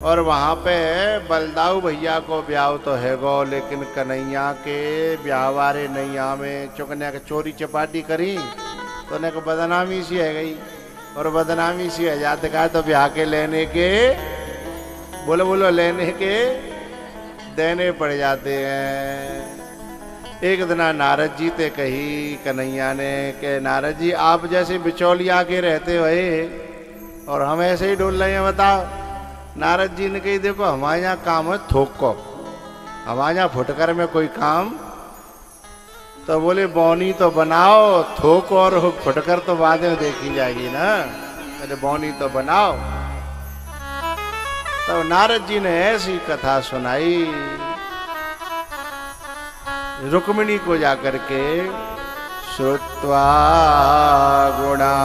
और वहाँ पे बलदाऊ भैया को ब्याह तो है गो, लेकिन कन्हैया के ब्याह वारे नैया में चुकने के चोरी चपाटी करी तो उन्हें को बदनामी सी है गई, और बदनामी सी है जाते का तो ब्याह के लेने के बोलो बोलो लेने के देने पड़ जाते हैं। एक दिन नारद जी ते कही कन्हैया ने कि नारद जी आप जैसे बिचौलिया के रहते हुए और हम ऐसे ही डोल रहे हैं, बताओ। नारद जी ने कही देखो हमारे यहाँ काम है थोक को, हमारे यहाँ फुटकर में कोई काम, तो बोले बौनी तो बनाओ, थोक और फुटकर तो बाद में देखी जाएगी ना, अरे बौनी तो बनाओ। तो नारद जी ने ऐसी कथा सुनाई रुक्मिणी को जाकर के, श्रुत्वा गुणा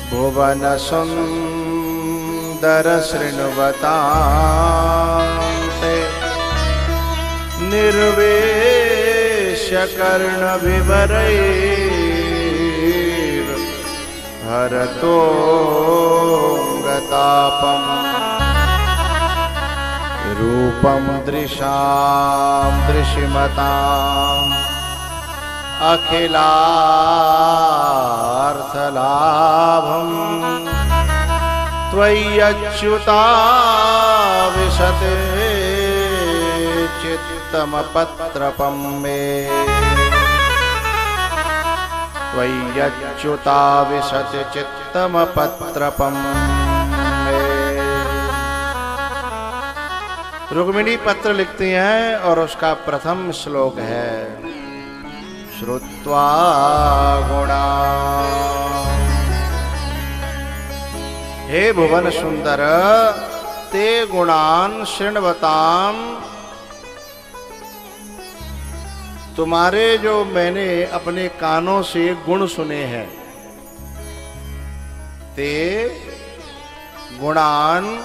भुवन सुंदर शृण्वतान्ते निर्वेश कर्ण विवरैर् हरतोऽङ्गतापम् रूपं दृशां दृशिमताम् अखिलार्थलाभं त्वय्यच्युता विशते चित्तमपत्रपं मे, त्वय्यच्युता विशते चित्तमपत्रपं मे। रुक्मिणी पत्र लिखती हैं और उसका प्रथम श्लोक है श्रुत्वा गुणा। हे भुवन सुंदर ते गुणान शृण्वताम, तुम्हारे जो मैंने अपने कानों से गुण सुने हैं, ते गुणान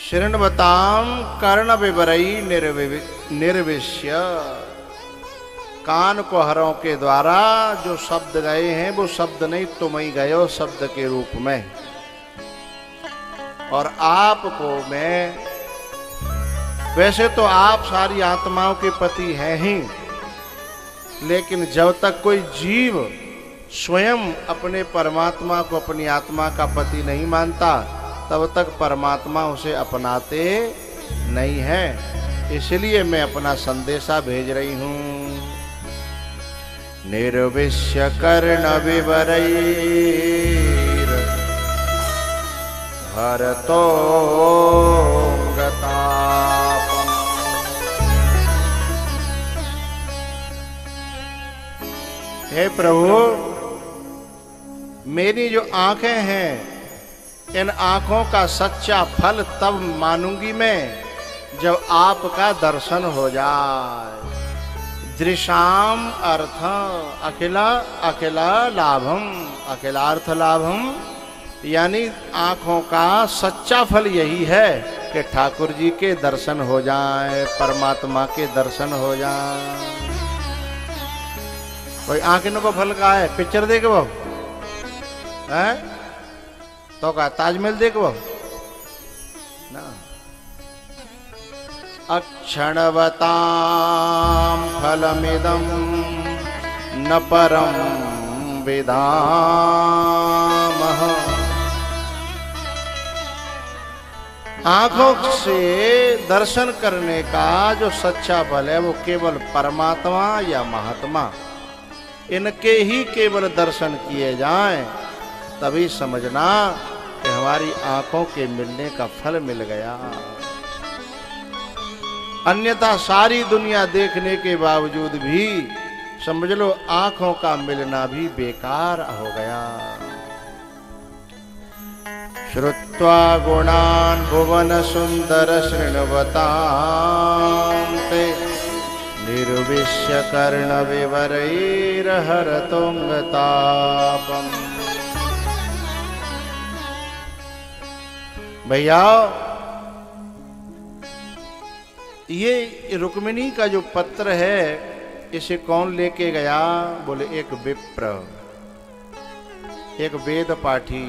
शृण्वताम कर्ण विवरई निर्विश्य, कान को हरों के द्वारा जो शब्द गए हैं वो शब्द नहीं, तुम ही गए हो शब्द के रूप में। और आपको मैं, वैसे तो आप सारी आत्माओं के पति हैं ही, लेकिन जब तक कोई जीव स्वयं अपने परमात्मा को अपनी आत्मा का पति नहीं मानता तब तक परमात्मा उसे अपनाते नहीं है। इसलिए मैं अपना संदेशा भेज रही हूं। निर्विश्य कर्ण विवरैर् हरतोऽङ्गतापम्। हे प्रभु, मेरी जो आंखें हैं, इन आंखों का सच्चा फल तब मानूंगी मैं जब आपका दर्शन हो जाए। दृशाम अर्थ अखिला अखिला लाभम, अखिलार्थ लाभम, यानी आंखों का सच्चा फल यही है कि ठाकुर जी के दर्शन हो जाए, परमात्मा के दर्शन हो जाए। कोई आंखों को फल का है, पिक्चर देख वो है तो का ताजमहल देखो ना। अक्षणवतां फलमिदं न परं विदामः। आंखों से दर्शन करने का जो सच्चा फल है वो केवल परमात्मा या महात्मा, इनके ही केवल दर्शन किए जाएं, तभी समझना कि हमारी आंखों के मिलने का फल मिल गया। अन्यथा सारी दुनिया देखने के बावजूद भी समझ लो आंखों का मिलना भी बेकार हो गया। श्रुत्वा गुणान भुवन सुंदर शृण्वतां ते निर्विश्य कर्ण विवरैर् हरतोऽङ्गतापम्। भैया ये रुक्मिणी का जो पत्र है इसे कौन लेके गया? बोले एक विप्र। एक वेद पाठी।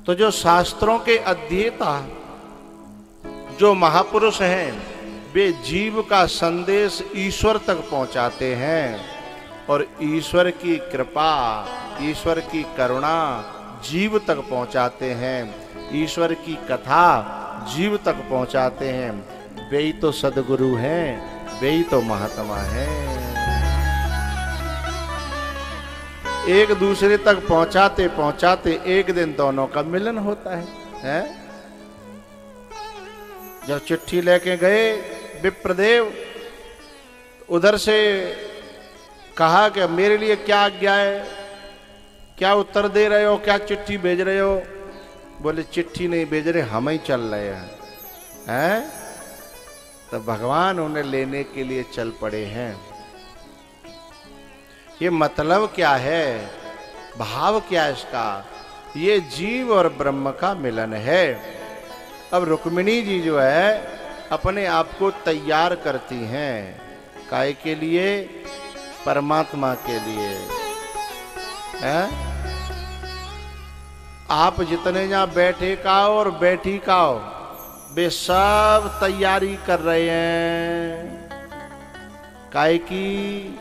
तो जो शास्त्रों के अध्येता, जो महापुरुष हैं, वे जीव का संदेश ईश्वर तक पहुंचाते हैं और ईश्वर की कृपा, ईश्वर की करुणा जीव तक पहुंचाते हैं, ईश्वर की कथा जीव तक पहुंचाते हैं। वे ही तो सद्गुरु हैं, वे ही तो महात्मा हैं। एक दूसरे तक पहुंचाते पहुंचाते एक दिन दोनों का मिलन होता है? जब चिट्ठी लेके गए विप्रदेव, उधर से कहा कि मेरे लिए क्या आज्ञा है, क्या उत्तर दे रहे हो, क्या चिट्ठी भेज रहे हो? बोले चिट्ठी नहीं भेज रहे, हम ही चल रहे हैं। तो भगवान उन्हें लेने के लिए चल पड़े हैं। ये मतलब क्या है, भाव क्या है इसका? ये जीव और ब्रह्म का मिलन है। अब रुक्मिणी जी जो है अपने आप को तैयार करती हैं, काय के लिए? परमात्मा के लिए। आप जितने जहां बैठे का और बैठी का हो, वे सब तैयारी कर रहे हैं, काय की?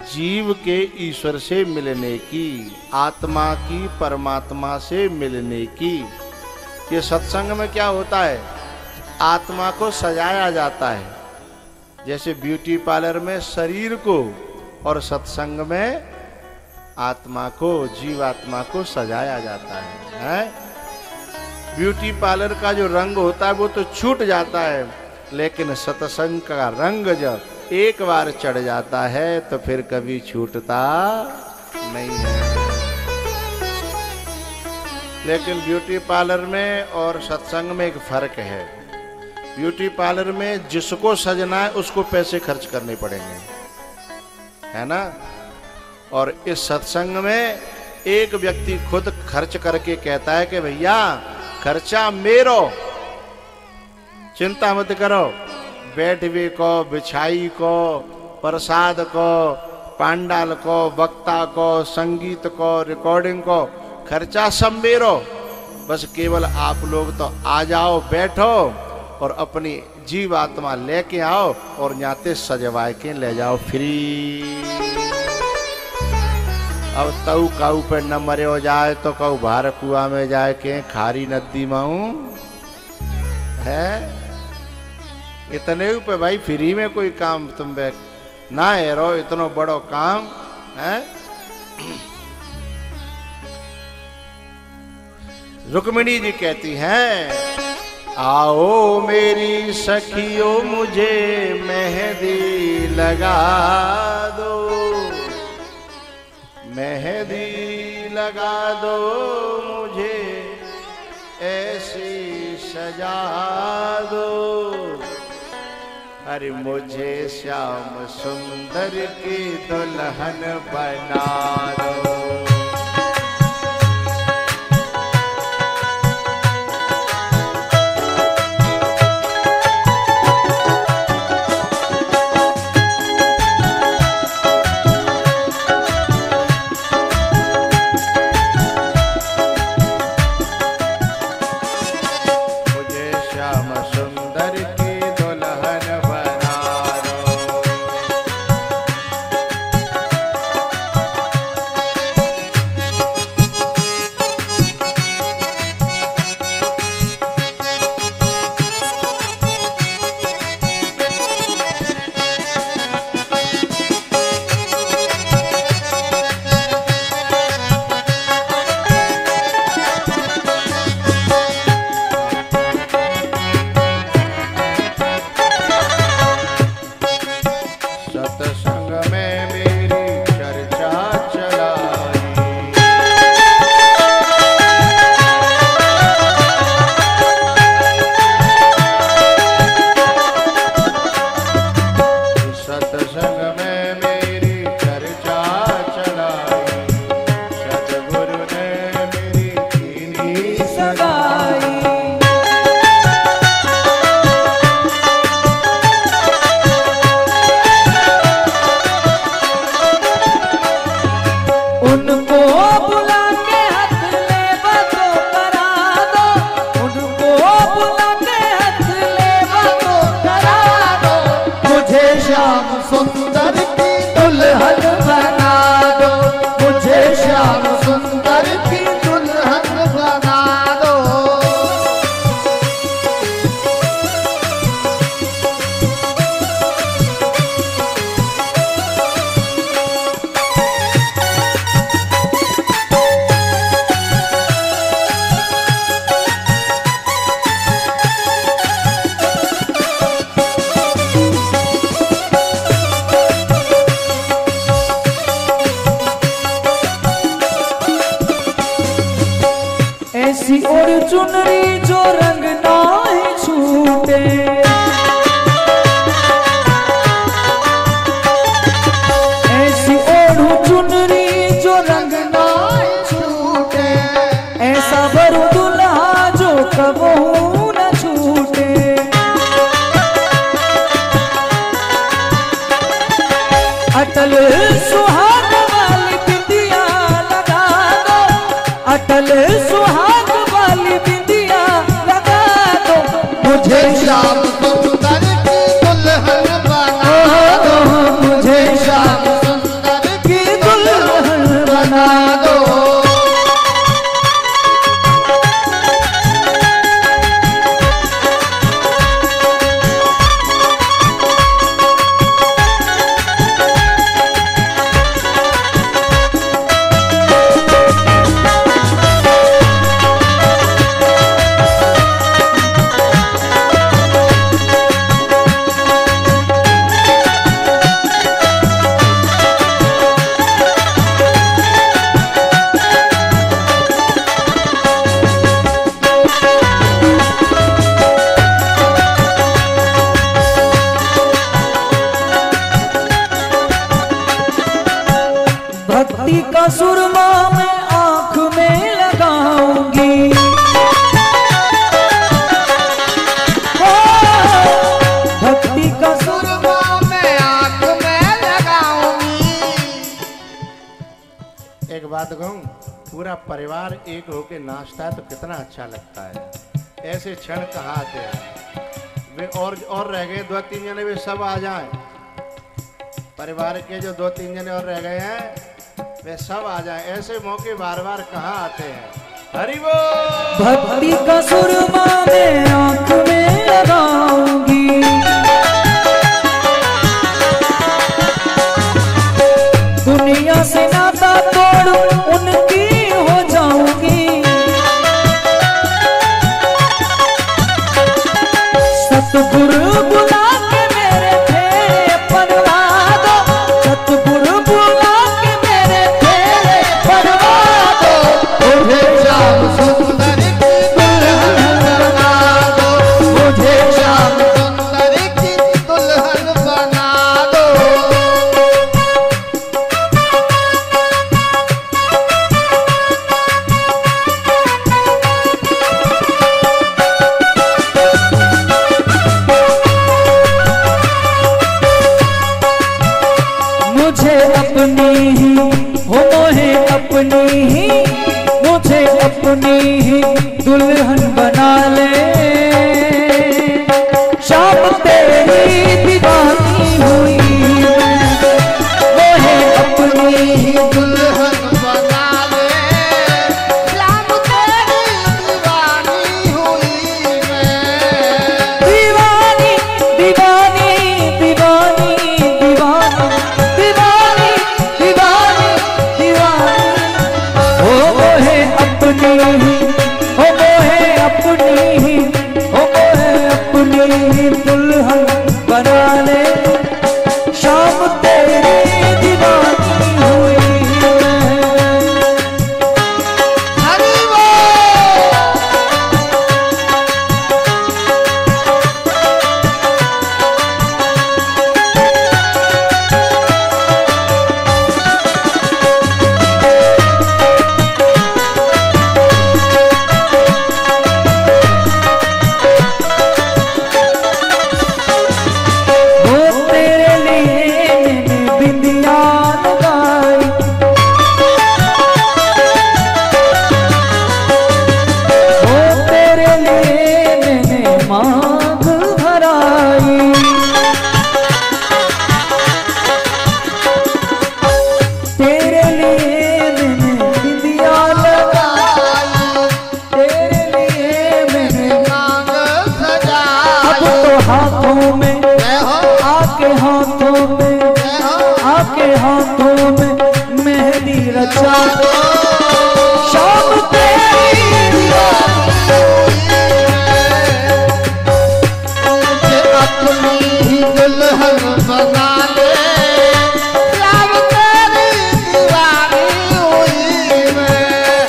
जीव के ईश्वर से मिलने की, आत्मा की परमात्मा से मिलने की। ये सत्संग में क्या होता है? आत्मा को सजाया जाता है, जैसे ब्यूटी पार्लर में शरीर को, और सत्संग में आत्मा को, जीवात्मा को सजाया जाता है? ब्यूटी पार्लर का जो रंग होता है वो तो छूट जाता है, लेकिन सत्संग का रंग जब एक बार चढ़ जाता है तो फिर कभी छूटता नहीं है। लेकिन ब्यूटी पार्लर में और सत्संग में एक फर्क है। ब्यूटी पार्लर में जिसको सजना है उसको पैसे खर्च करने पड़ेंगे, है ना? और इस सत्संग में एक व्यक्ति खुद खर्च करके कहता है कि भैया खर्चा मेरो, चिंता मत करो, बैठवी को, बिछाई को, प्रसाद को, पांडाल को, वक्ता को, संगीत को, रिकॉर्डिंग को, खर्चा सब मेरो। बस केवल आप लोग तो आ जाओ, बैठो और अपनी जीव आत्मा लेके आओ और न्याते सजवा के ले जाओ फ्री। अब तऊ काऊ पे न मरे हो जाए तो कऊ भार कुआ में जाए के खारी नदी माऊ है। इतने पे भाई फ्री में कोई काम तुम ना हेरो, इतनो बड़ो काम है। रुक्मिणी जी कहती हैं, आओ मेरी सखियों मुझे मेहंदी लगा दो, मेहंदी लगा दो मुझे ऐसी सजा दो, अरे मुझे श्याम सुंदर की दुल्हन बना दो। ऐसी और चुनरी जो रंग ना ही छूटे, ऐसी और चुनरी जो रंग ना ही छूटे, ऐसा वर दुल्हा जो कबहू न छूटे। अटल सुहाग वाली बिंदिया लगा दो, अटल सुहाग वाली बिंदिया लगा दो, मुझे श्याम सुंदर की दुल्हन बना दो, मुझे श्याम सुंदर की दुल्हन बना दो। भक्ति का सुरमा मैं आंख में लगाऊंगी, भक्ति का सुरमा मैं आंख में लगाऊंगी। एक बात कहूँ, पूरा परिवार एक होके नाचता है तो कितना अच्छा लगता है। ऐसे क्षण कहाँ आते हैं। वे और रह गए 2-3 जने, वे सब आ जाएं। परिवार के जो 2-3 जने और रह गए हैं वे सब आ जाएं। ऐसे मौके बार बार कहाँ आते हैं। हरि बोल। भक्ति का सुरमा मैं आंख में लगाऊंगी, दुनिया से नाता तोड़ उनकी हो जाऊंगी, सतगुरु बुला के मेरे फेरे पड़वा दो, सतगुरु बुला के मेरे फेरे पड़वा दो, मुझे श्याम सुंदर की दुल्हन बना दो, मुझे श्याम सुंदर की दुल्हन बना दो। मुझे अपनी ही हो मोहे अपनी ही, मुझे अपनी ही दुल्हन बना ले, शाम तेरी दीवानी हुई मैं, मोहे अपनी ही दुल्हन बना ले, श्याम तेरी दीवानी हुई मैं। दीवानी दीवानी दीवानी दीवानी दीवानी दीवानी दीवानी, हो मोहे अपनी ही, हो मोहे अपनी ही, हो मोहे अपनी ही दुल्हन बना ले, शाम तेरी दीवानी हुई मैं। हरि बोल। वो तेरे लिए मैंने बिंदिया लगाई, वो तेरे लिए मैंने मांग भराई, तेरे लिए मैंने बिंदिया लगाई, तेरे लिए मैंने मांग सजा अब तो हाथों में, जय हो, आके हाथों में, जय हो। आके हाथों में मेहंदी रचा दो, शाम तेरी दीवानी मुझे अपनी ही दुल्हन बना ले, श्याम तेरी दीवानी हुई मैं।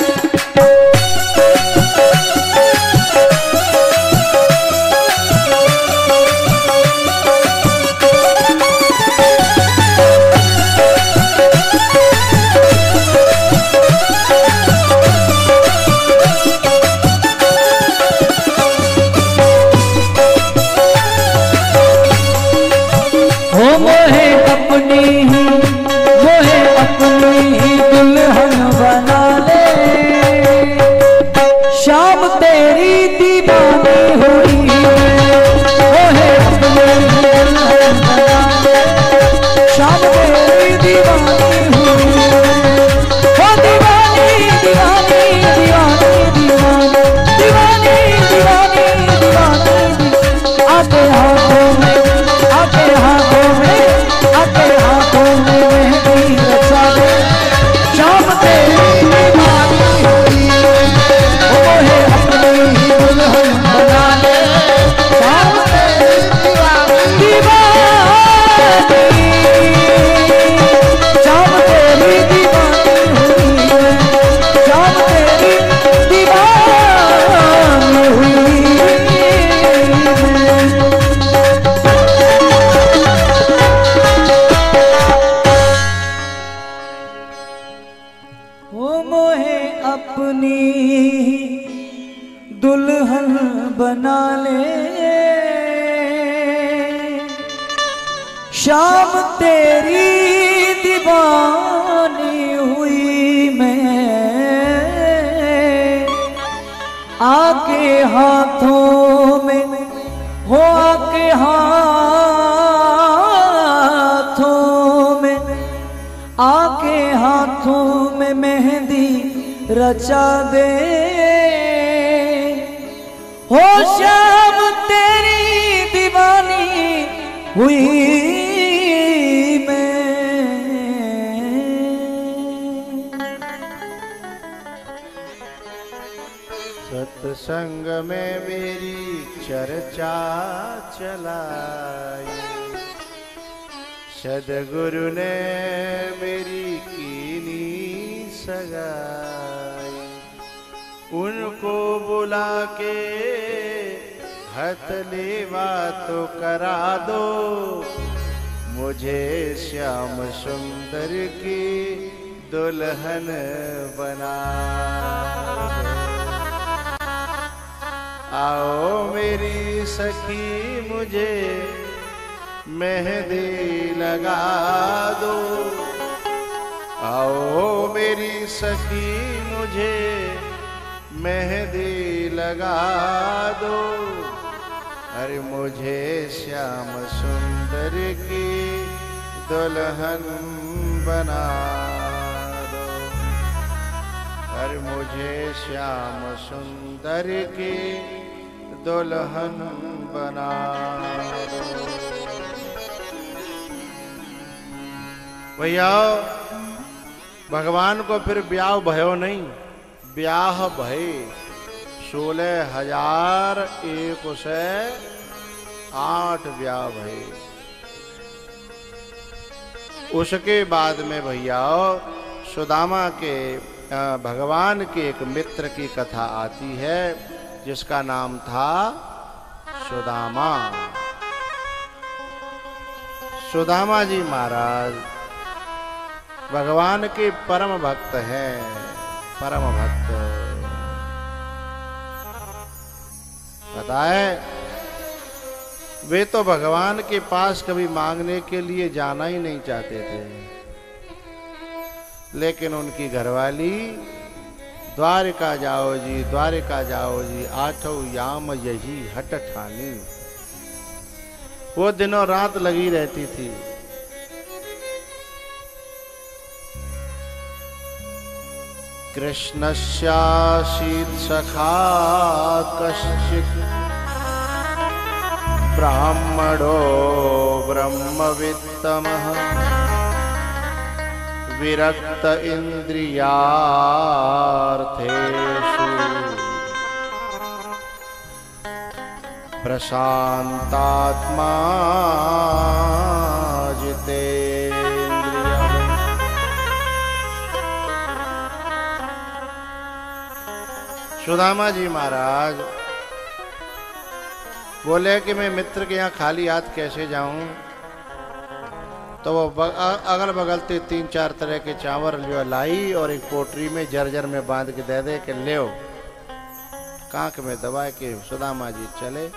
हो मोहे अपनी दुल्हन बना ले, शाम तेरी दीवानी हुई मैं, आके हाथों में हो आके हाथों में, आके हाथों में मेहंदी रचा दे, हो शाम तेरी दीवानी हुई मैं। सत्संग में मेरी चर्चा चलाई, सद्गुरु ने मेरी कीनी सगाई, उनको बुला के हथलेवा तो करा दो, मुझे श्याम सुंदर की दुल्हन बना दो। आओ मेरी सखी मुझे मेहंदी लगा दो, आओ मेरी सखी मुझे मेहंदी लगा दो, अरे मुझे श्याम सुंदर की दुल्हन बना दो, अरे मुझे श्याम सुंदर की दुल्हन बना दो। भैया भगवान को फिर ब्याह भयो नहीं, ब्याह भय 16,001 से 8 ब्याह भय। उसके बाद में भैया सुदामा के भगवान के एक मित्र की कथा आती है जिसका नाम था सुदामा। सुदामा जी महाराज भगवान के परम भक्त हैं, परम भक्त। पता है वे तो भगवान के पास कभी मांगने के लिए जाना ही नहीं चाहते थे, लेकिन उनकी घरवाली द्वारिका जाओ जी, द्वारिका जाओ जी, आठों याम यही हट ठानी, वो दिनों रात लगी रहती थी। कृष्णस्यासीत् सखा कश्चित् ब्राह्मणो ब्रह्मवित्तमः विरक्त इंद्रियार्थेषु प्रशांतात्मा जितेन्द्रियः। सुदामा जी महाराज बोले कि मैं मित्र के यहाँ खाली हाथ कैसे जाऊं, तो वो अगल बगल से 3-4 तरह के चावल जो लाई और एक पोटरी में जर्जर में बांध के दे दे के ले कांक में दबा के सुदामा जी चले।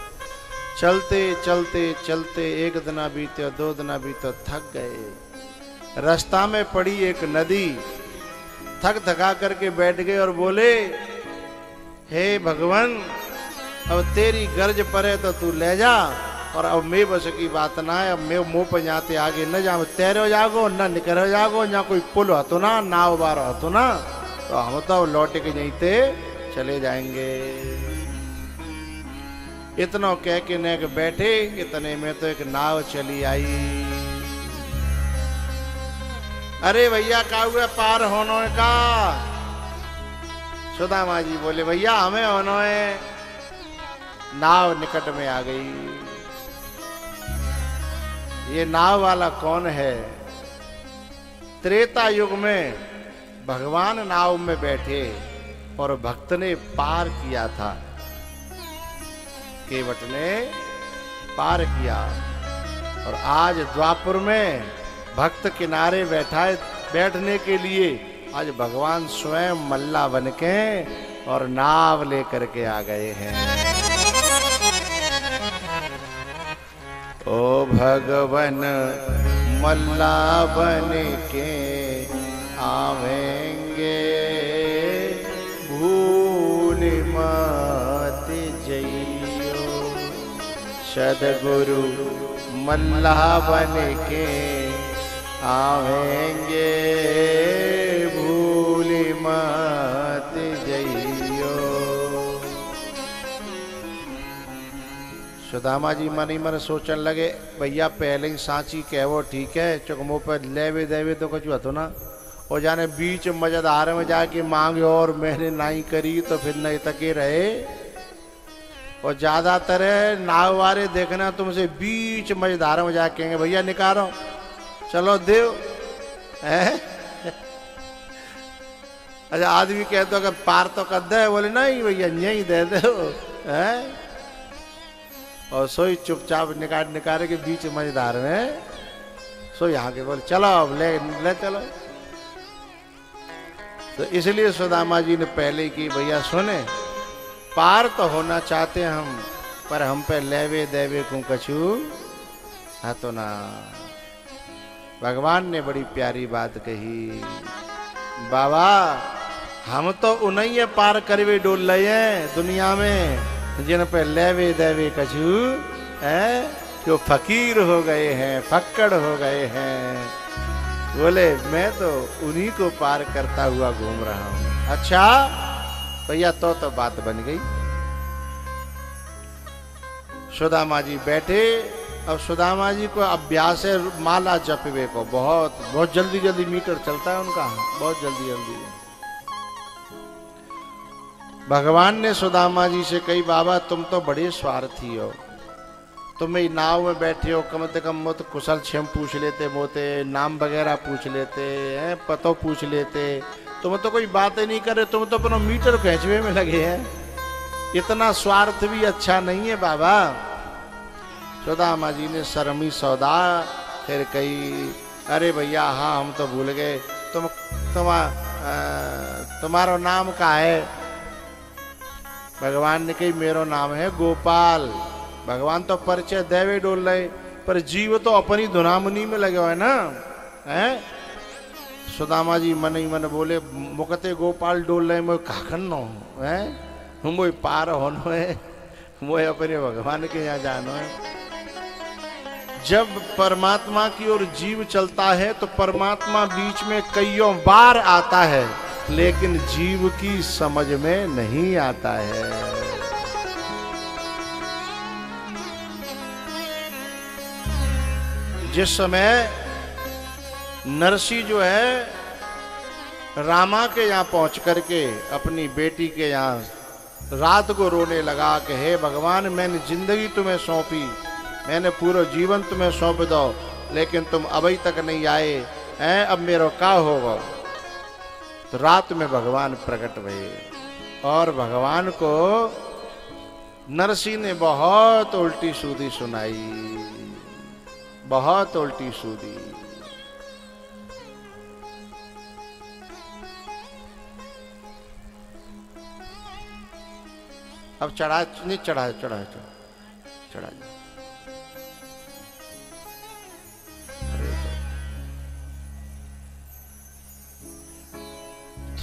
चलते चलते चलते एक दिन बीते, 2 दिन बीते, थक गए। रास्ता में पड़ी एक नदी, थक थका करके बैठ गए और बोले, हे भगवान अब तेरी गर्ज परे तो तू ले जा, और अब मैं बस की बात ना है, अब मैं मुंह पर जाते आगे न जाओ, तैरो जागो न निकलो जागो, ना कोई पुल हो ना नाव बार हो ना, तो हम तो लौट के जईते चले जाएंगे। इतना कह के न बैठे, इतने में तो एक नाव चली आई। अरे भैया का हुआ पार होने का? सुदामा जी बोले भैया हमें होना है। नाव निकट में आ गई। ये नाव वाला कौन है? त्रेता युग में भगवान नाव में बैठे और भक्त ने पार किया था, केवट ने पार किया, और आज द्वापर में भक्त किनारे बैठा है बैठने के लिए आज भगवान स्वयं मल्ला बन के और नाव लेकर के आ गए हैं। ओ भगवन मल्ला बन के आवेंगे, भूल मत जइयो। सद्गुरु मल्ला बन के आवेंगे, भूल मत जइयो। सुदामा जी मन ही मन सोचने लगे, भैया पहले ही सांची कहवो ठीक है, चुकमो पर लेवे देवे तो कुछ हतो ना, और जाने बीच मजेदार में जाके मांगे और मैंने नहीं करी तो फिर नहीं तके रहे। और ज्यादातर नाव वाले देखना तुमसे बीच मजेदार में जाके कहेंगे भैया निकालो चलो देव है। अच्छा आदमी कहते हो पार तो कर दे, बोले नहीं भैया यही दे दो है। और सोई चुपचाप निकाले के बीच मजेदार में सो यहाँ के बोले चलो अब ले चलो। तो इसलिए सुदामा जी ने पहले की भैया सुने, पार तो होना चाहते हम, पर हम पे लेवे देवे को कछु है तो ना। भगवान ने बड़ी प्यारी बात कही, बाबा हम तो उन्हीं पार करवे डोल रहे हैं दुनिया में जिन पे लेवे देवे कछु है, जो फकीर हो गए हैं, फक्कड़ हो गए हैं। बोले मैं तो उन्हीं को पार करता हुआ घूम रहा हूं। अच्छा भैया तो बात बन गई। सुदामा जी बैठे। अब सुदामा जी को अभ्यास है माला जपवे को, बहुत जल्दी जल्दी मीटर चलता है उनका, बहुत जल्दी जल्दी। भगवान ने सुदामा जी से कही, बाबा तुम तो बड़े स्वार्थी हो, तुम नाव में बैठे हो, कम से कम तो कुशल क्षेम पूछ लेते, मोते नाम वगैरह पूछ लेते हैं, पतो पूछ लेते। तुम तो कोई बात ही नहीं करे, तुम तो अपना मीटर खींचवे में लगे हैं। इतना स्वार्थ भी अच्छा नहीं है बाबा। सुदामा जी ने शर्मी सौदा फिर कही, अरे भैया हाँ हम तो भूल गए, तुम्हारा नाम का है? भगवान ने कही मेरो नाम है गोपाल। भगवान तो परिचय देवे डोल रहे, पर जीव तो अपनी धुनामुनी में लगे हुए ना हैं। सुदामा जी मन ही मन बोले, मुकते गोपाल डोल रहे मैं काखन नो है, मोए पार होनो है, मोए अपने भगवान के यहाँ जानो है। जब परमात्मा की ओर जीव चलता है तो परमात्मा बीच में कईयों बार आता है, लेकिन जीव की समझ में नहीं आता है। जिस समय नरसी जो है रामा के यहाँ पहुंच करके अपनी बेटी के यहाँ रात को रोने लगा कि हे भगवान मैंने जिंदगी तुम्हें सौंपी, मैंने पूरा जीवन तुम्हें सौंप दो, लेकिन तुम अभी तक नहीं आए हैं, अब मेरा क्या होगा। तो रात में भगवान प्रकट हुए और भगवान को नरसी ने बहुत उल्टी सूदी सुनाई, बहुत उल्टी सूदी। अब चढ़ा नहीं चढ़ा चढ़ा चढ़ा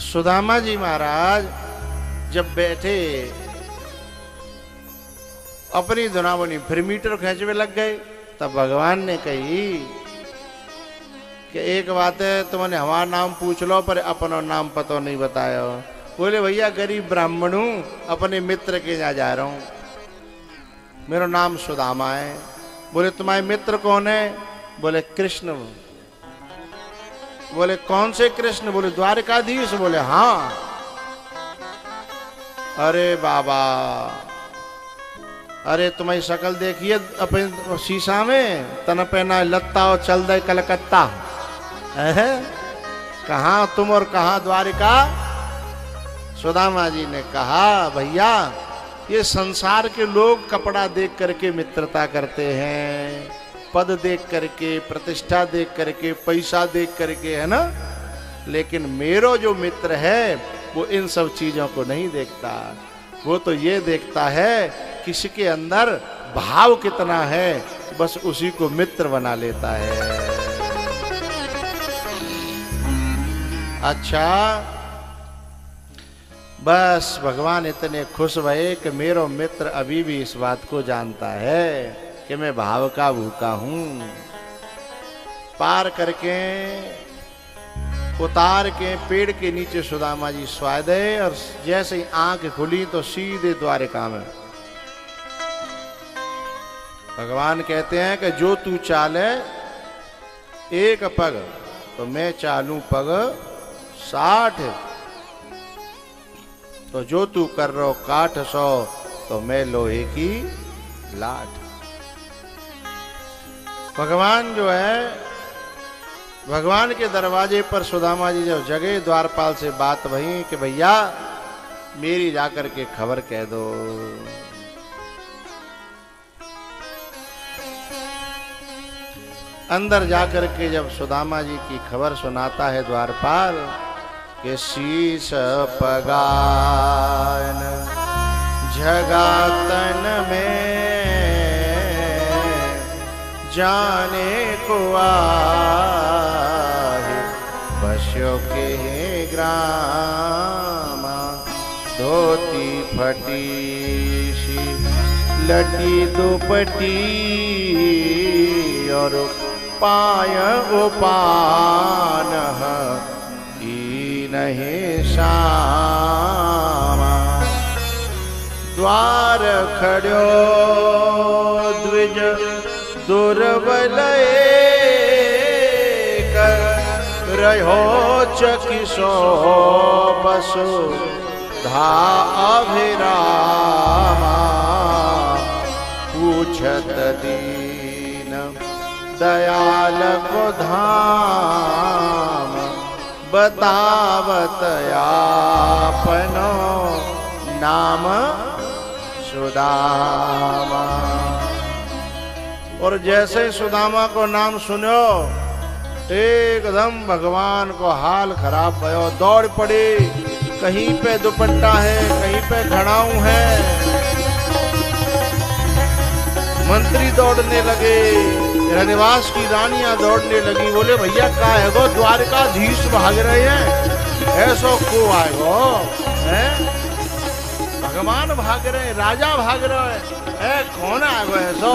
सुदामा जी महाराज जब बैठे अपनी धुनावनी फिर मीटर खींचवे लग गए, तब भगवान ने कही कि एक बात है, तुमने हमारा नाम पूछ लो पर अपना नाम पता नहीं बताया। बोले भैया गरीब ब्राह्मण हूं, अपने मित्र के यहाँ जा रहा हूं, मेरा नाम सुदामा है। बोले तुम्हारे मित्र कौन है? बोले कृष्ण। बोले कौन से कृष्ण? बोले द्वारकाधीश। बोले हाँ। अरे बाबा, अरे तुम्हारी शक्ल देखिए अपने शीशा में, तन पहना लत्ता और चल दे कलकत्ता। कहाँ तुम और कहाँ द्वारिका? सुदामा जी ने कहा भैया ये संसार के लोग कपड़ा देख करके मित्रता करते हैं, पद देख करके, प्रतिष्ठा देख करके, पैसा देख करके, है ना, लेकिन मेरो जो मित्र है वो इन सब चीजों को नहीं देखता। वो तो ये देखता है किसी के अंदर भाव कितना है, बस उसी को मित्र बना लेता है। अच्छा, बस भगवान इतने खुश भये कि मेरो मित्र अभी भी इस बात को जानता है कि मैं भाव का भूखा हूं। पार करके उतार के पेड़ के नीचे सुदामा जी स्वाद है, और जैसे ही आंख खुली तो सीधे द्वारिका में। भगवान कहते हैं कि जो तू चाले एक पग तो मैं चालूं पग 60, तो जो तू कर रो काठ 100 तो मैं लोहे की लाठ। भगवान जो है, भगवान के दरवाजे पर सुदामा जी जब जगह द्वारपाल से बात भई कि भैया मेरी जाकर के खबर कह दो। अंदर जाकर के जब सुदामा जी की खबर सुनाता है द्वारपाल कि शीश पगान जगातन में जाने को आहे बस्यो के ग्राम। धोती फटी सी लटी दुपटी और पाय उपान नहीं श्यामा। द्वार खड़ो द्विज दुर्बल रहो चकिसो बसु धा अभिरामा। पूछत दीन दयाल को धाम बतावत आपनो नाम सुदामा। और जैसे सुदामा को नाम सुनो एकदम भगवान को हाल खराब भयो, दौड़ पड़े। कहीं पे दुपट्टा है, कहीं पे घड़ाऊ है। मंत्री दौड़ने लगे, रनिवास की रानियां दौड़ने लगी। बोले भैया का है गो, द्वारकाधीश भाग रहे हैं, ऐसो को आए गो है? भगवान भाग रहे हैं, राजा भाग रहे हैं, कौन आए गो ऐसो?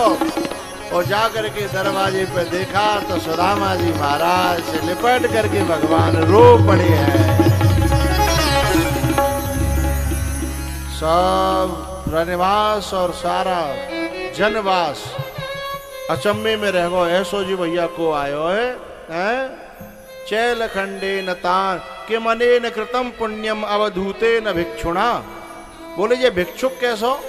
और जाकर के दरवाजे पे देखा तो सुदामा जी महाराज से लिपट करके भगवान रो पड़े हैं। सब रनिवास और सारा जनवास अचम्मे में रह गो, ऐसो जी भैया को आयो है? चैल खंडे नतान के मने न कृतम पुण्यम अवधूते न भिक्षुणा। बोले ये भिक्षुक कैसो?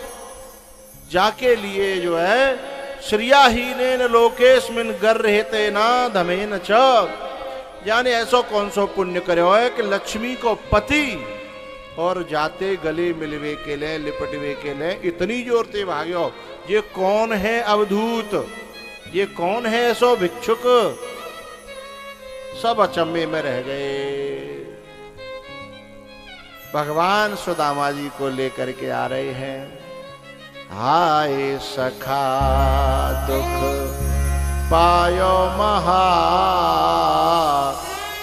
जाके लिए जो है श्रियाहीनेन लोकेस्मिन गर रहते ना धमेन च। यानी ऐसो कौन सो पुण्य करे है कि लक्ष्मी को पति और जाते गले मिलवे के लिए लिपटवे के लिए इतनी जोर से भाग्यो। ये कौन है अवधूत? ये कौन है ऐसो भिक्षुक? सब अचम्मे में रह गए। भगवान सुदामा जी को लेकर के आ रहे हैं। हाय सखा दुख पायो महा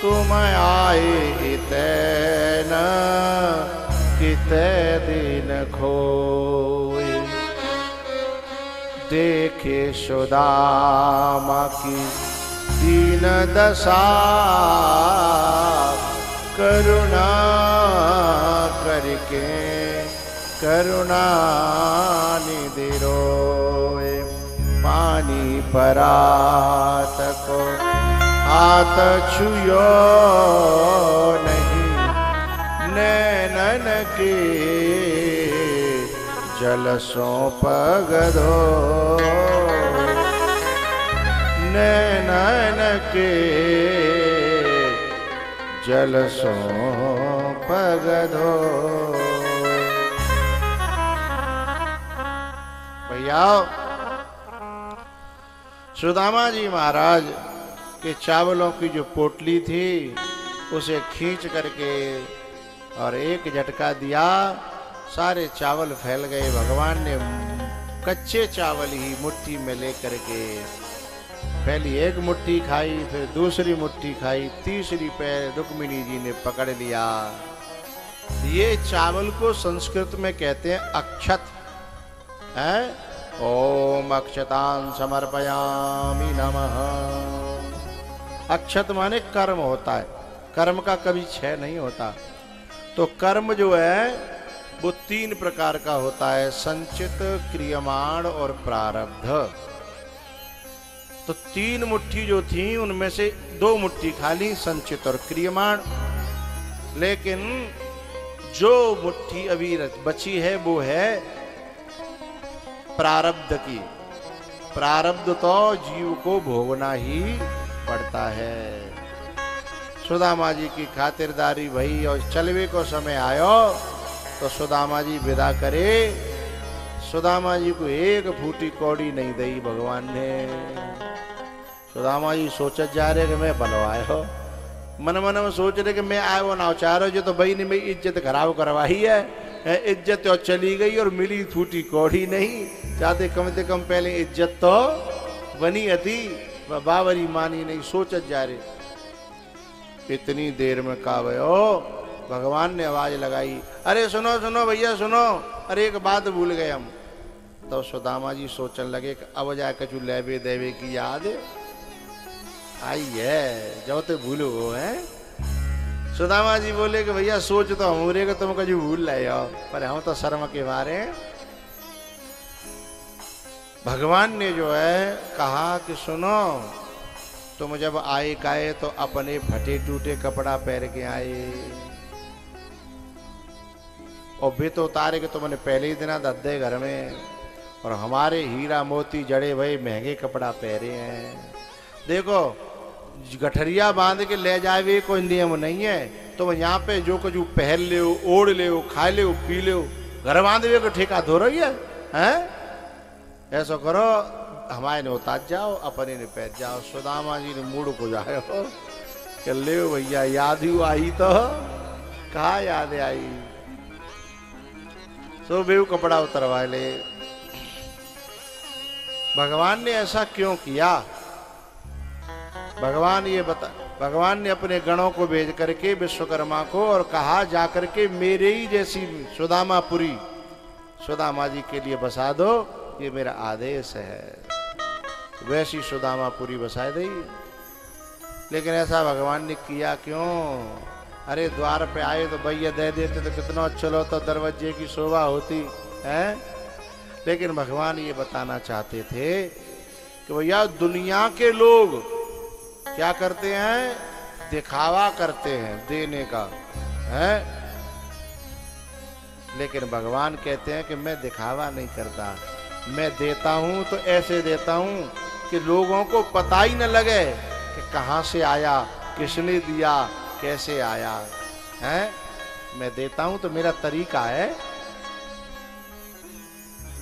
तुम आए इतन किते दिन खोए। देखे सुदामा की दीन दशा करुणा करके करुणा निधि रोए। पानी परात को हाथ छुयो नहीं नैनन के जल सौंप गदो। नैनन के जल सौंप गदो। भैया सुदामा जी महाराज के चावलों की जो पोटली थी उसे खींच करके और एक झटका दिया, सारे चावल फैल गए। भगवान ने कच्चे चावल ही मुट्ठी में लेकर के पहली एक मुट्ठी खाई, फिर दूसरी मुट्ठी खाई, तीसरी पैर रुक्मिणी जी ने पकड़ लिया। ये चावल को संस्कृत में कहते हैं अक्षत है। ओम अक्षतान समर्पयामि नमः। अक्षत माने कर्म होता है, कर्म का कभी क्षय नहीं होता। तो कर्म जो है वो 3 प्रकार का होता है, संचित, क्रियमाण और प्रारब्ध। तो 3 मुट्ठी जो थी उनमें से 2 मुट्ठी खाली संचित और क्रियमाण, लेकिन जो मुट्ठी अभी बची है वो है प्रारब्ध की। प्रारब्ध तो जीव को भोगना ही पड़ता है। सुदामा जी की खातिरदारी भई और चलवे को समय आयो तो सुदामा जी विदा करे। सुदामा जी को एक फूटी कौड़ी नहीं दई भगवान ने। सुदामा जी सोचत जा रहे कि मैं बलवायो, मन मन में सोच रहे कि मैं आयो ना चारो जो तो भाई ने मेरी इज्जत खराब करवाई है। इज्जत तो चली गई और मिली फूटी कौड़ी नहीं। चाहते कम से कम पहले इज्जत तो बनी थी, बावरी मानी नहीं। सोचत जा रहे, इतनी देर में कहा भयो भगवान ने आवाज लगाई, अरे सुनो सुनो भैया सुनो, अरे एक बात भूल गए हम। तो सुदामा जी सोचने लगे कि अब जाकर कछु लेवे देवे की याद आई है, जो तो भूलो है। सुदामा जी बोले कि भैया सोच तो हमरे को तुम कभी भूल लाए हो, पर हम तो शर्म के मारे। भगवान ने जो है कहा कि सुनो, तुम जब आए काए तो अपने फटे टूटे कपड़ा पहन के आए, और भी तो उतारे कि तुमने पहले ही दिन दद्दे घर में, और हमारे हीरा मोती जड़े भई महंगे कपड़ा पहरे हैं। देखो गठरिया बांध के ले जाए कोई नियम नहीं है। तुम यहाँ पे जो कुछ पहन ले, ओढ़ ले, खा ले, पी ले, घर बांधे को ठेका धो रही है? ऐसा करो हमारे ने उतार जाओ, अपने ने पहन जाओ। सुदामा जी ने मूड को जाए कि ले भैया याद ही आई तो कहा याद आई। सो बेव कपड़ा उतरवा ले। भगवान ने ऐसा क्यों किया? भगवान ने अपने गणों को भेज करके विश्वकर्मा को और कहा जाकर के मेरे ही जैसी सुदामापुरी सुदामा जी के लिए बसा दो, ये मेरा आदेश है। वैसी सुदामापुरी बसा दी। लेकिन ऐसा भगवान ने किया क्यों? अरे द्वार पे आए तो भैया दे देते तो कितना अच्छा होता, दरवाजे की शोभा होती है। लेकिन भगवान ये बताना चाहते थे कि भैया दुनिया के लोग क्या करते हैं? दिखावा करते हैं देने का है। लेकिन भगवान कहते हैं कि मैं दिखावा नहीं करता, मैं देता हूं तो ऐसे देता हूं कि लोगों को पता ही न लगे कि कहां से आया, किसने दिया, कैसे आया है। मैं देता हूं तो मेरा तरीका है।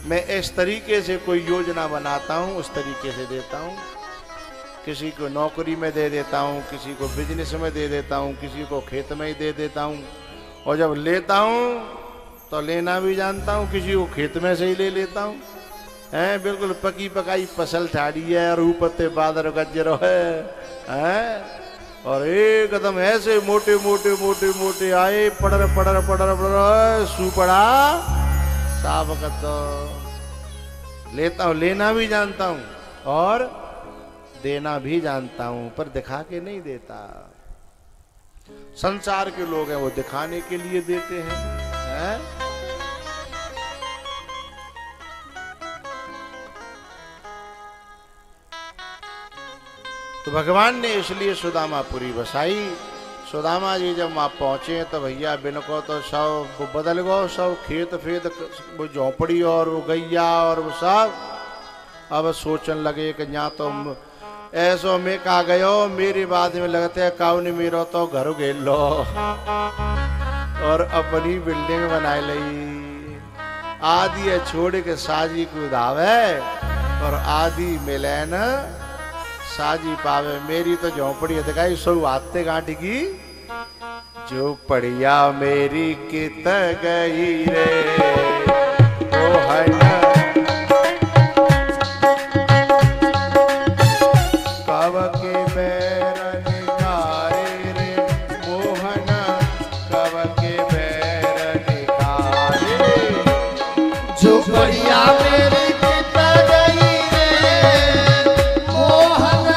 मैं इस तरीके से कोई योजना बनाता हूं, उस तरीके से देता हूं। किसी को नौकरी में दे देता हूँ, किसी को बिजनेस में दे देता हूँ, किसी को खेत में ही दे देता हूँ। और जब लेता हूँ तो लेना भी जानता हूँ, किसी को खेत में से ही ले लेता हूँ। हैं बिल्कुल पकी पकाई फसल ठाड़ी है और ऊपर ते बादर गजरो है। और एकदम ऐसे मोटे मोटे मोटे मोटे आए, पड़र पड़र पड़र पड़र सुपड़ा साफ कर दो। लेता हूँ, लेना भी जानता हूँ और देना भी जानता हूं, पर दिखा के नहीं देता। संसार के लोग हैं वो दिखाने के लिए देते हैं। तो भगवान ने इसलिए सुदामापुरी बसाई। सुदामा जी जब वहां पहुंचे तो भैया बिनको तो सब बदल गो, सब खेत फेत, वो झोपड़ी और वो गैया और वो सब। अब सोचने लगे कि यहाँ तो ऐसो में कहा गयो, मेरी बात में लगते है काउन मेरो तो घर घेर लो और अपनी बिल्डिंग बना ली। आदि है छोड़ के साजी को धावे और आदि मिले न साजी पावे। मेरी तो झोंपड़ी दिखाई सब आते गांठी की झोपड़िया मेरी कित गई रे मोहन कब के बैर निकारे रे मोहन कब के बैर निकारे झोपड़िया मेरी कित गई रे मोहन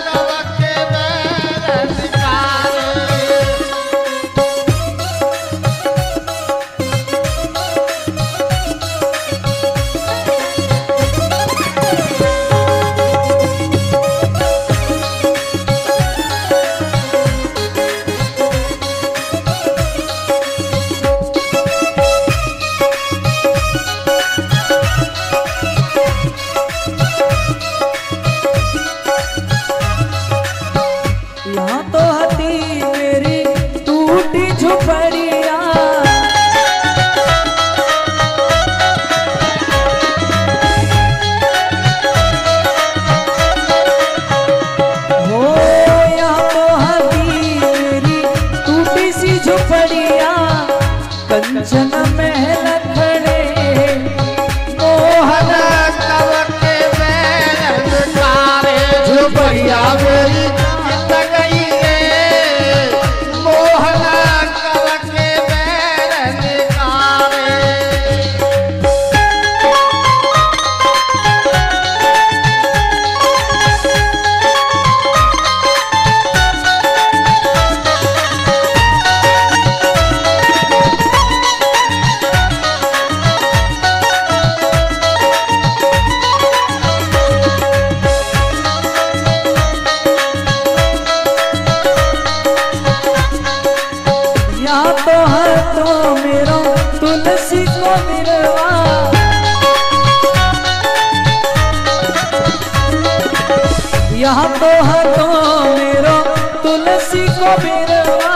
कब के बैर निकारे यहाँ तो हती मेरी टूटी झोपड़िया हो यहाँ तो हती मेरी टूटी सी झोपड़िया कंचन महल खड़े मोहन कब के बैर निकारे झोपड़िया मेरी कित गई रे मोहन कब के बैर निकारे यहाँ तो है तो मेरो तुलसी को मिलवा यहाँ तो है तो मेरो तुलसी को मिलवा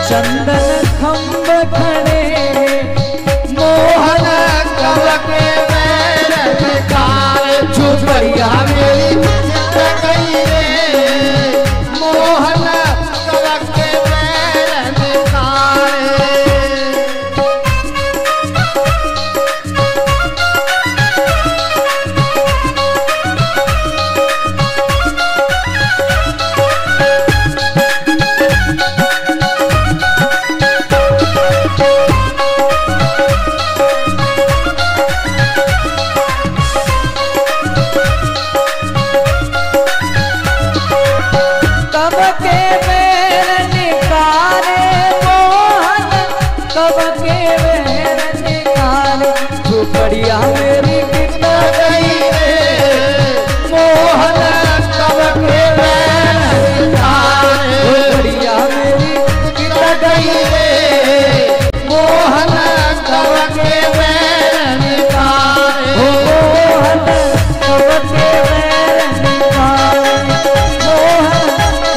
चंदन खम्भ खड़े मोहन कब के बैर निकारे झोपड़िया मेरी कित गई रे मोहन कब के बैर निकारे कब के बैर निकारे मोहन कब के बैर निकारे झोपड़िया मेरी कित गई रे मोहन कब के बैर निकारे झोपड़िया मेरी कित गई रे मोहन कब के बैर निकारे मोहन कब के बैर निकारे मोहन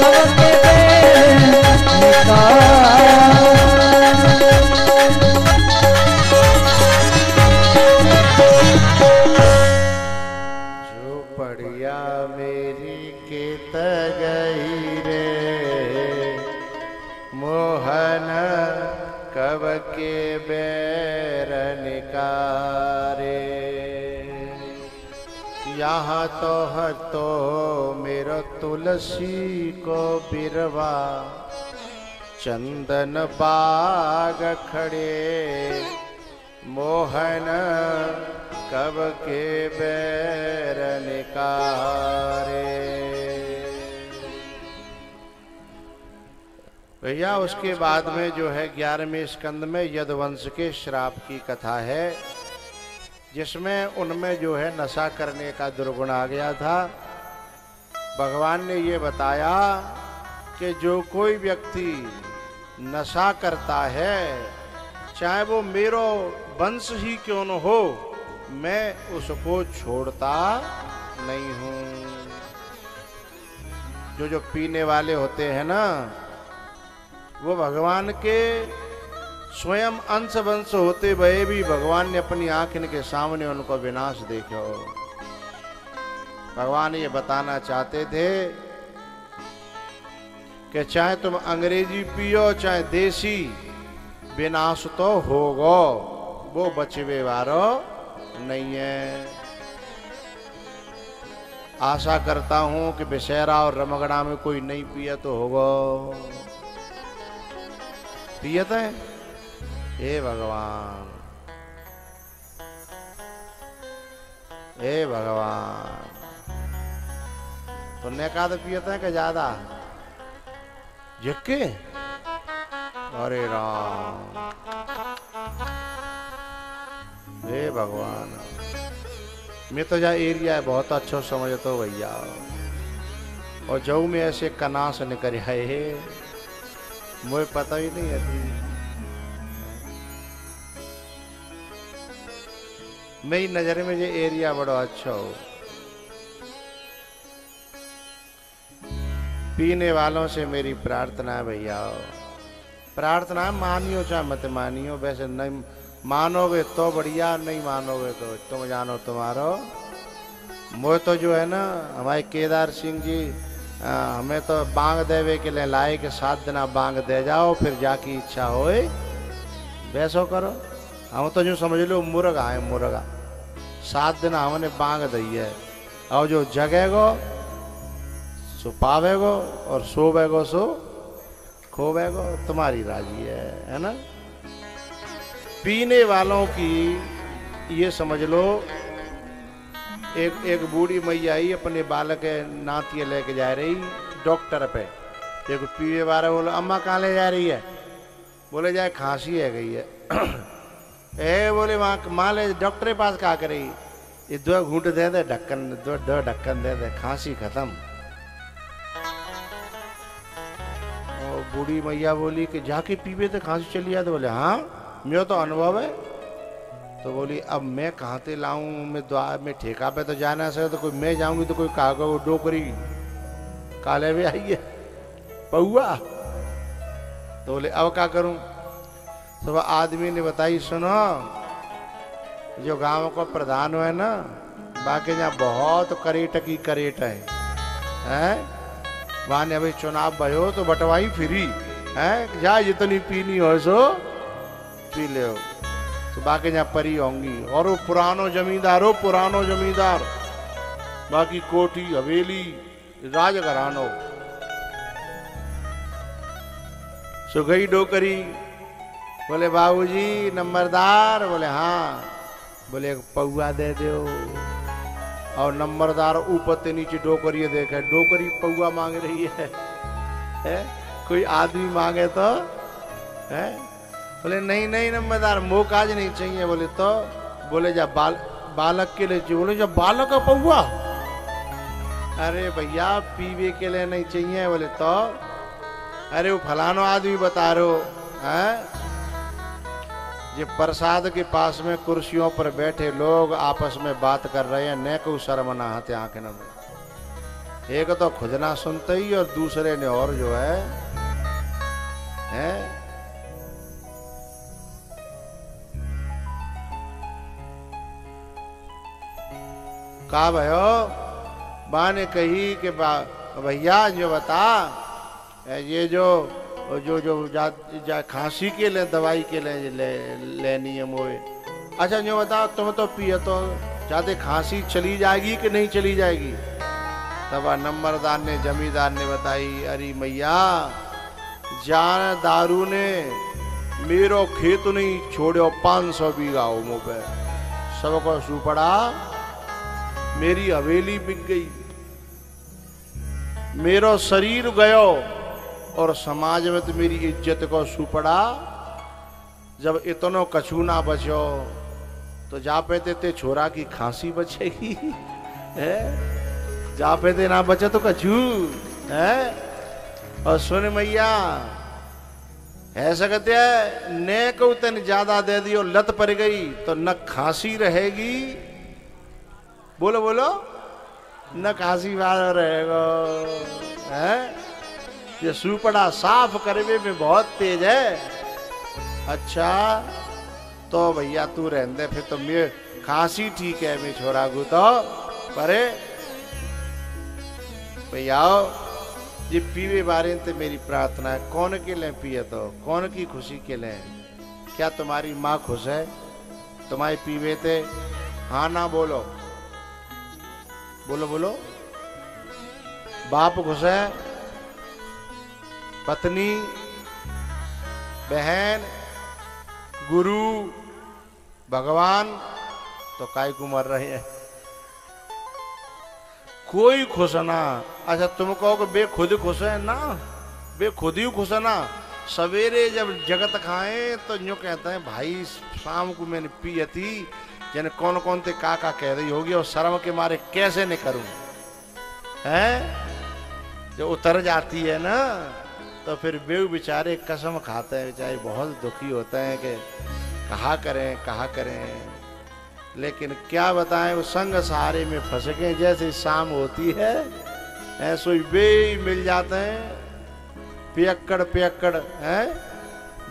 कब के बैर निकारे झोपड़िया मेरी कित गई रे मोहन कब के बैर निकारे यहाँ तो मेरो तुलसी को बिरवा चंदन बाग खड़े मोहन कब के बैर निकारे भैया। उसके बाद में जो है 11वें स्कंद में यदुवंश के श्राप की कथा है, जिसमें उनमें जो है नशा करने का दुर्गुण आ गया था। भगवान ने ये बताया कि जो कोई व्यक्ति नशा करता है, चाहे वो मेरो वंश ही क्यों न हो, मैं उसको छोड़ता नहीं हूं। जो पीने वाले होते हैं ना, वो भगवान के स्वयं अंश वंश होते हुए भी भगवान ने अपनी आंख इनके सामने उनको विनाश देखो। भगवान ये बताना चाहते थे कि चाहे तुम अंग्रेजी पियो चाहे देसी, विनाश तो होगो, वो बचवे वारो नहीं है। आशा करता हूं कि बेशहरा और रमगड़ा में कोई नहीं पिया तो होगो। पियत है? हे भगवान, हे भगवान, तो ने का तो पियत है कि ज्यादा जक्के? अरे राम, हे भगवान, मैं तो जा एरिया बहुत अच्छा समझता हूँ भैया, और जाऊ में ऐसे कनास निकल आए मुझे पता ही नहीं है। मेरी नजर में ये एरिया बड़ा अच्छा हो। पीने वालों से मेरी प्रार्थना है भैया, प्रार्थना मानियो चाहे मत मानियो, वैसे नहीं मानोगे तो बढ़िया, नहीं मानोगे तो तुम जानो तुम्हारो। मुझे तो जो है ना हमारे केदार सिंह जी हमें तो बांग देवे के लिए लाए कि 7 दिन बांग दे जाओ, फिर जाकी इच्छा होए वैसो करो। हम तो जो समझ लो मुर्गा है, मुर्गा 7 दिन हमने बांग दी है, और जो जगेगो सो पावेगो और सोवेगो सो खोवेगो, तुम्हारी राजी है ना। पीने वालों की ये समझ लो, एक बूढ़ी मैया आई अपने बालक नातिए लेके जा रही डॉक्टर पे। एक पीने वाला बोले अम्मा कहाँ ले जा रही है? बोले जाए खांसी है गई है। ए बोले वहाँ माँ ले डॉक्टर के पास कहा करी, ये 2 घूंट दे दे, ढक्कन 2 ढक्कन दे दे, खांसी खत्म। और बूढ़ी मैया बोली कि जाके पीवे तो खांसी चली जाए। तो बोले हाँ मेरा तो अनुभव है। तो बोली अब मैं कहाँ से लाऊं, मैं द्वार में ठेका पे तो जाना सके, तो कोई मैं जाऊंगी तो कोई कागज डोकरी काले में आई है पौआ। तो बोले अब क्या करूं? तो आदमी ने बताई सुनो, जो गांव का प्रधान है ना, बाकी यहाँ बहुत करेट की करेट है वहां ने अभी चुनाव भयो तो बटवाई फ्री है, जा जितनी पीनी हो सो पी ले। तो बाकी यहाँ परी होंगी, और वो पुरानो जमींदार हो, पुरानो जमींदार, बाकी कोठी हवेली राजघरानो। सो गई डोकरी, बोले बाबूजी नंबरदार? बोले हाँ। बोले एक पौआ दे दो। और नंबरदार ऊपर से नीचे डोकरी देखे, डोकरी पौआ मांग रही है? कोई आदमी मांगे तो है? बोले नहीं नहीं नंबरदार, मोक आज नहीं चाहिए। बोले तो? बोले जा बालक के लिए चाहिए। बोले जा बालक का पौआ? अरे भैया पीवे के लिए नहीं चाहिए। बोले तो? अरे वो फलानो आदमी बता रहे हो है, ये प्रसाद के पास में कुर्सियों पर बैठे लोग आपस में बात कर रहे हैं, न को शर्म ना आते आंखें न में। एक तो खुद ना सुनते ही और दूसरे ने और जो है कहा भयो बा ने कही कि भैया जो बता, ये जो जो जो खांसी के लिए दवाई के लिए लेनी है मोए। अच्छा जो बताओ तुम तो पिए तो ज्यादा खांसी चली जाएगी कि नहीं चली जाएगी? तब नंबरदार ने जमींदार ने बताई, अरे मैया जान दारू ने मेरो खेत नहीं छोड़ो 500 बीघा हो मुँह पे, सबको सुपड़ा, मेरी हवेली बिक गई, मेरो शरीर गयो, और समाज में तो मेरी इज्जत को सुपड़ा। जब इतनो कछू ना बचो तो जा पे ते छोरा की खांसी बचेगी है? जा पे ते ना बचे तो कछू है। और सुन मैया है सकते है ने को तन ज्यादा दे दियो, लत पड़ गई तो न खांसी रहेगी, बोलो बोलो, न खांसी वाला रहेगा है। ये सुपड़ा साफ करने में बहुत तेज है। अच्छा तो भैया तू रहने, फिर तो मैं खांसी ठीक है, मैं छोरा गु तो परे भैया ये पीवे बारे ते मेरी प्रार्थना है, कौन के लिए पिए तो कौन की खुशी के लिए? क्या तुम्हारी माँ खुश है तुम्हारे पीवे थे? हाँ ना बोलो, बोलो बोलो। बाप खुश है, पत्नी, बहन, गुरु, भगवान, तो काय को मर रहे हैं? कोई खुश ना। अच्छा तुम कहो कि बे खुद खुश है ना, बे खुद ही खुश है ना। सवेरे जब जगत खाए तो यूँ कहते हैं भाई शाम को मैंने पी थी, यानी कौन कौन थे काका कह रही होगी और शर्म के मारे कैसे नहीं करूं, हैं? जो उतर जाती है ना तो फिर बेव बेचारे कसम खाते हैं, बेचारे बहुत दुखी होते हैं कि कहा करें। लेकिन क्या बताएं, वो संग सहारे में फंस गए। जैसे शाम होती है ऐसे ही वे मिल जाते हैं, पियक्कड़ है,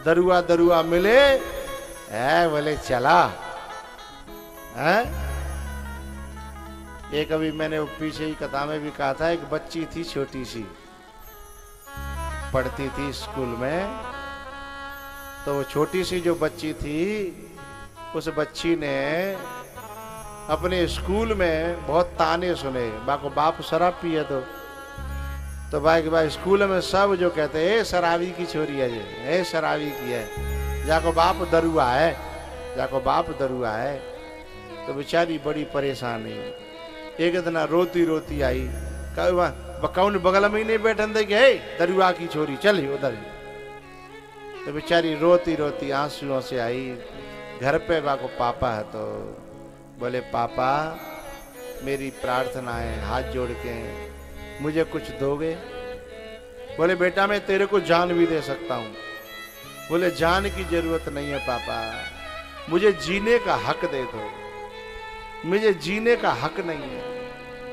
दरुआ मिले है, बोले चला है। एक अभी मैंने पीछे ही कथा में भी कहा था, एक बच्ची थी छोटी सी, पढ़ती थी स्कूल में। तो वो छोटी सी जो बच्ची थी, उस बच्ची ने अपने स्कूल में बहुत ताने सुने, बाको बाप शराब पिए तो भाई स्कूल में सब जो कहते ए शराबी की छोरी है, ए शराबी की है, जाको बाप दरुआ है, जाको बाप दरुआ है। तो बेचारी बड़ी परेशान है। एक दिन रोती आई, कौन बगल में ही नहीं बैठन दे के दरुआ की छोरी चली उधर। तो बेचारी रोती आंसुओं से आई घर पे। बाको पापा है तो बोले पापा मेरी प्रार्थना है, हाथ जोड़ के मुझे कुछ दोगे? बोले बेटा मैं तेरे को जान भी दे सकता हूँ। बोले जान की जरूरत नहीं है पापा, मुझे जीने का हक दे दो। मुझे जीने का हक नहीं है,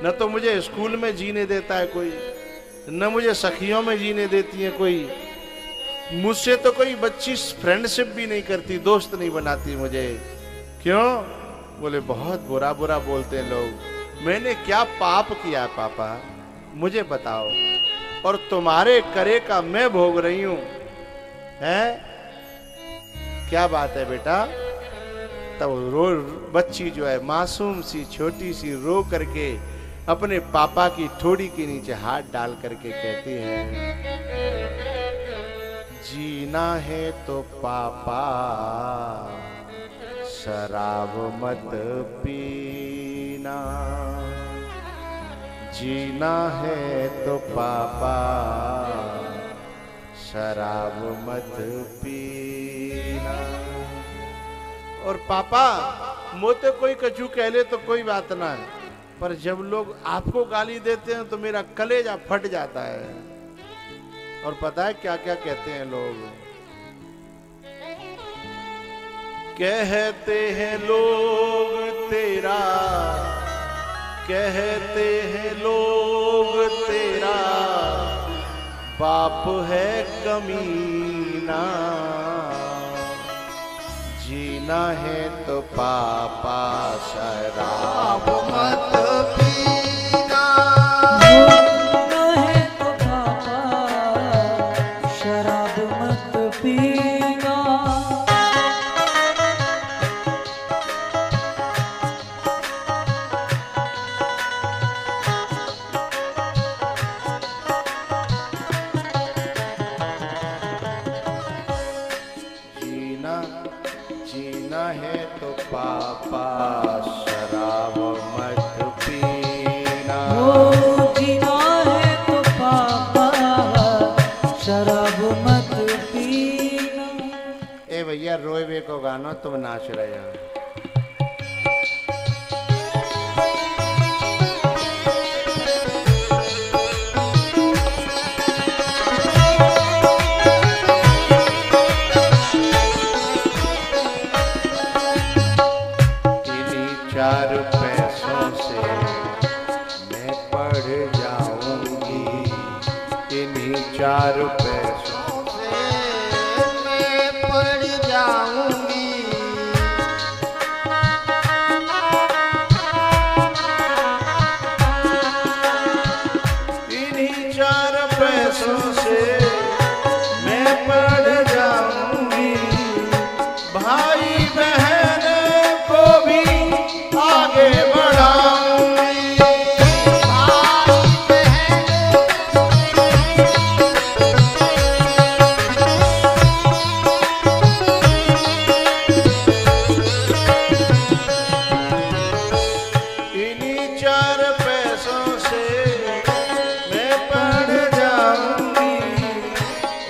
न तो मुझे स्कूल में जीने देता है कोई, न मुझे सखियों में जीने देती है कोई। मुझसे तो कोई बच्ची फ्रेंडशिप भी नहीं करती, दोस्त नहीं बनाती मुझे। क्यों? बोले बहुत बुरा बोलते हैं लोग। मैंने क्या पाप किया पापा, मुझे बताओ, और तुम्हारे करे का मैं भोग रही हूं, हैं? क्या बात है बेटा? तब बच्ची जो है मासूम सी छोटी सी रो करके अपने पापा की ठोड़ी के नीचे हाथ डाल करके कहती है, जीना है तो पापा शराब मत पीना, जीना है तो पापा शराब मत पीना। और पापा मोते कोई कछु कह ले तो कोई बात ना है, पर जब लोग आपको गाली देते हैं तो मेरा कलेजा फट जाता है। और पता है क्या क्या कहते हैं लोग? कहते हैं लोग तेरा, कहते हैं लोग तेरा बाप है कमीना, जीना है तो पापा शराब मत पीना, जीना है तो पापा शराब मत पीना। जीना है तो पापा शराब मत पीना, ओ जीना है तो पापा शराब मत पीना। ए भैया रोए को गाना तुम नाच रहे हो। चार पैसों से मैं पढ़ जाऊंगी, इन्हीं चार पैसों से मैं पढ़ जाऊंगी,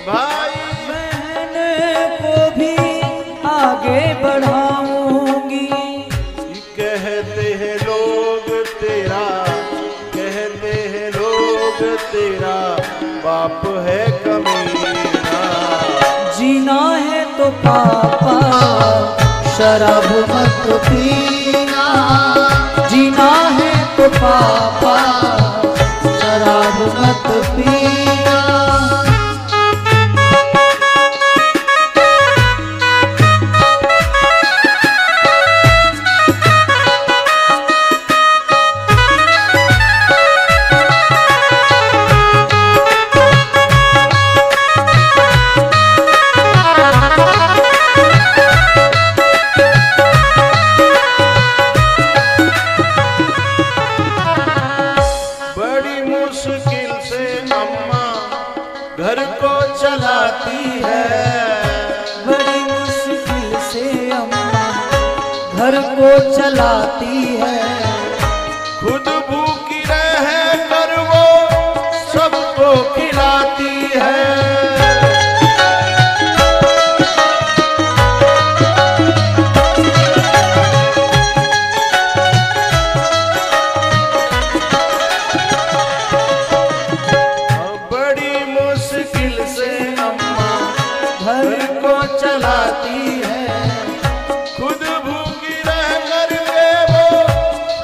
भाई बहन को भी आगे बढ़ाऊंगी। कहते हैं लोग तेरा, कहते हैं लोग तेरा बाप है कमीना। जीना है तो पापा शराब मत पीना, जीना है तो पापा शराब मत पीना। घर को चलाती है, बड़ी मुश्किल से अम्मा घर को चलाती है। खुद भूखी रह कर वो सबको खिलाती है। चलाती है, खुद भूखी रह कर के वो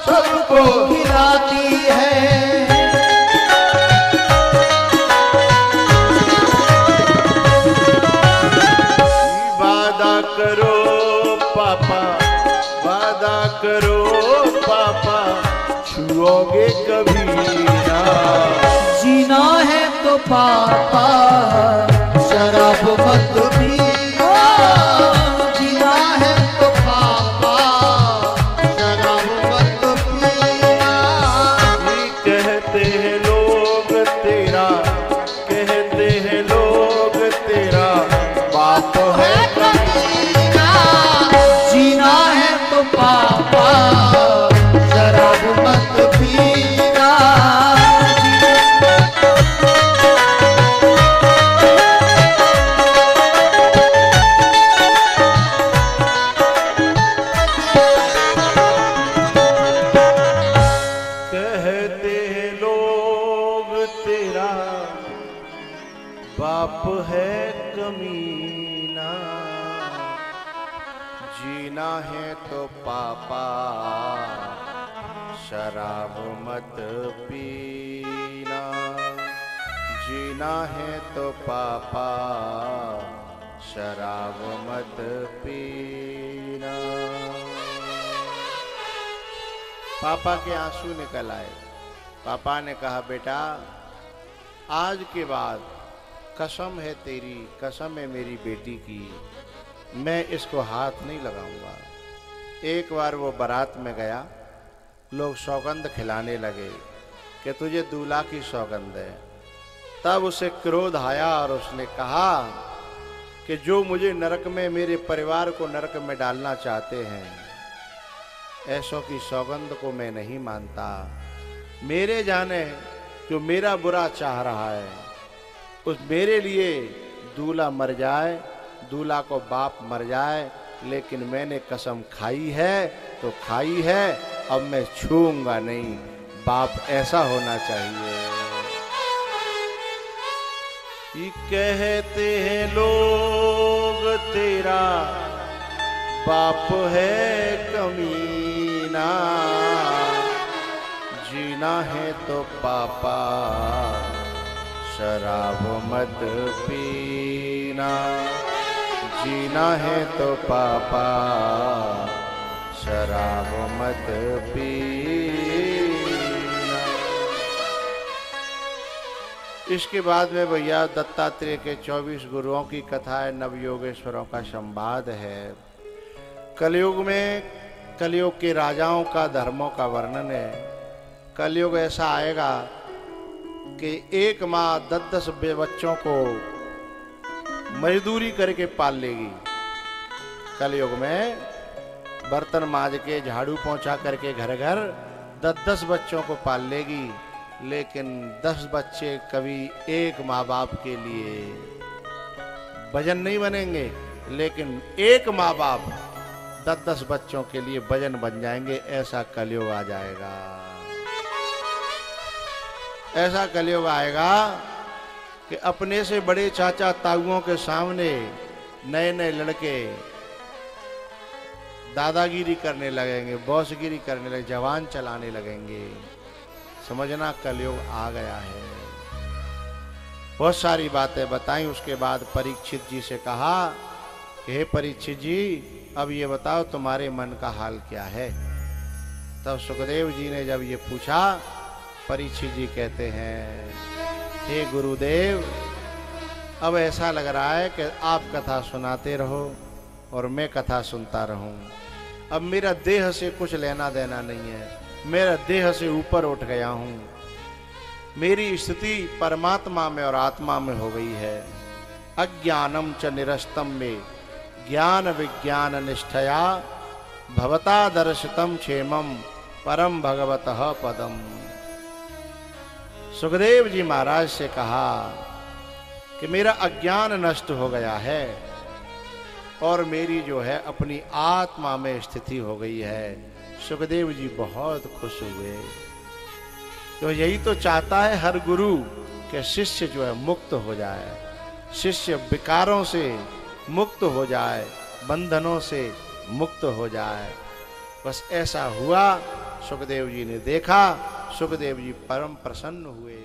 सबको खिलाती है। वादा करो पापा, वादा करो पापा, छुओगे कभी ना। जीना है तो पापा शराब मत पीना, जीना है तो पापा शराब मत पीना। कहते हैं लोग तेरा, कहते हैं लोग तेरा बाप है कमीना। जीना है तो पापा शराब मत पीना। बाप है कमीना। जीना है तो पापा शराब मत पीना, जीना है तो पापा शराब मत पीना। पापा के आंसू निकल आए। पापा ने कहा बेटा आज के बाद कसम है तेरी, कसम है मेरी बेटी की, मैं इसको हाथ नहीं लगाऊंगा। एक बार वो बारात में गया, लोग सौगंध खिलाने लगे कि तुझे दूल्हा की सौगंध है। तब उसे क्रोध आया और उसने कहा कि जो मुझे नरक में, मेरे परिवार को नरक में डालना चाहते हैं, ऐसों की सौगंध को मैं नहीं मानता। मेरे जाने जो मेरा बुरा चाह रहा है, उस मेरे लिए दूल्हा मर जाए, दूल्हा को बाप मर जाए, लेकिन मैंने कसम खाई है तो खाई है, अब मैं छूऊंगा नहीं। बाप ऐसा होना चाहिए। ये कहते हैं लोग तेरा बाप है कमीना, जीना है तो पापा शराब मत पीना, जीना है तो पापा शराब मत पीना। इसके बाद में भैया दत्तात्रेय के 24 गुरुओं की कथा है, नवयोगेश्वरों का संवाद है। कलयुग में, कलयुग के राजाओं का, धर्मों का वर्णन है। कलयुग ऐसा आएगा कि एक माँ 10-10 बच्चों को मजदूरी करके पाल लेगी। कलयुग में बर्तन मांज के, झाड़ू पोंछा करके घर घर 10-10 बच्चों को पाल लेगी, लेकिन 10 बच्चे कभी एक माँ बाप के लिए भजन नहीं बनेंगे, लेकिन एक माँ बाप 10-10 बच्चों के लिए भजन बन जाएंगे। ऐसा कलयुग आ जाएगा, ऐसा कलयुग आएगा कि अपने से बड़े चाचा ताऊओं के सामने नए नए लड़के दादागिरी करने लगेंगे, बॉसगिरी करने लगेंगे, जवान चलाने लगेंगे। समझना कलयुग आ गया है। बहुत सारी बातें बताई। उसके बाद परीक्षित जी से कहा कि हे परीक्षित जी, अब ये बताओ तुम्हारे मन का हाल क्या है। तब सुखदेव जी ने जब ये पूछा, परीक्षित जी कहते हैं, हे गुरुदेव, अब ऐसा लग रहा है कि आप कथा सुनाते रहो और मैं कथा सुनता रहूं। अब मेरा देह से कुछ लेना देना नहीं है, मेरा देह से ऊपर उठ गया हूं। मेरी स्थिति परमात्मा में और आत्मा में हो गई है। अज्ञानम च निरस्तम में ज्ञान विज्ञान निष्ठया भवता दर्शितम क्षेमम परम भगवतः पदम। सुखदेव जी महाराज से कहा कि मेरा अज्ञान नष्ट हो गया है और मेरी जो है अपनी आत्मा में स्थिति हो गई है। सुखदेव जी बहुत खुश हुए। तो यही तो चाहता है हर गुरु कि शिष्य जो है मुक्त हो जाए, शिष्य विकारों से मुक्त हो जाए, बंधनों से मुक्त हो जाए। बस ऐसा हुआ। सुखदेव जी ने देखा, सुखदेव जी परम प्रसन्न हुए।